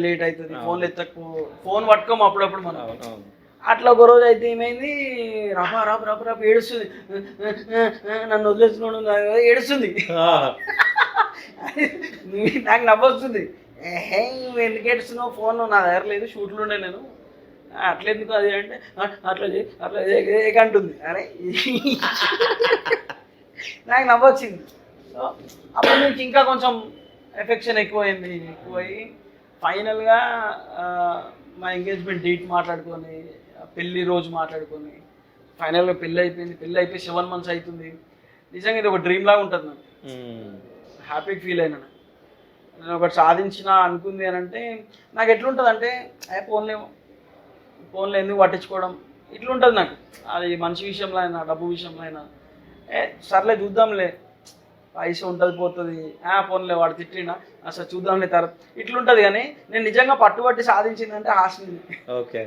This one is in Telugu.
లేట్ అవుతుంది, ఫోన్లు ఎత్తకు, ఫోన్ పట్టుకోము అప్పుడప్పుడు మనం. అవును. అట్లా ఒక రోజు అయితే ఏమైంది, రఫా రఫ్ రఫ్ రఫ్ ఏడుస్తుంది, నన్ను వదిలేస్తున్నాడు ఏడుస్తుంది. నాకు నవ్వొస్తుంది, ఏహే నువ్వు ఎందుకు ఏడుస్తున్నావు, ఫోన్ నా దగ్గర లేదు, షూట్లు ఉండే నేను, అట్లెందుకు అది అంటే అట్లా చేయి అట్లా అంటుంది. అరే నాకు నవ్వొచ్చింది. సో అప్పుడు నుంచి ఇంకా కొంచెం ఎఫెక్షన్ ఎక్కువయ్యి ఫైనల్గా మా ఎంగేజ్మెంట్ డేట్ మాట్లాడుకొని, పెళ్ళి రోజు మాట్లాడుకొని, ఫైనల్గా పెళ్ళి అయిపోయింది. పెళ్ళి అయిపోయి 7 months అవుతుంది. నిజంగా ఇది ఒక డ్రీమ్ లాగా ఉంటుంది నాకు. హ్యాపీగా ఫీల్ అయినా నేను ఒకటి సాధించిన అనుకుంది అని అంటే నాకు ఎట్లుంటుంది అంటే ఫోన్లో ఎందుకు పట్టించుకోవడం ఇట్లుంటుంది నాకు. అది మంచి విషయంలో అయినా డబ్బు విషయంలో అయినా సర్లే చూద్దాంలే, పైస ఉంటుంది పోతుంది, ఫోన్లే వాడు తిట్టినా అసలు చూద్దాంలే తర్వాత ఇట్లుంటుంది. కానీ నేను నిజంగా పట్టుబట్టి సాధించిందంటే హాస్టల్. ఓకే.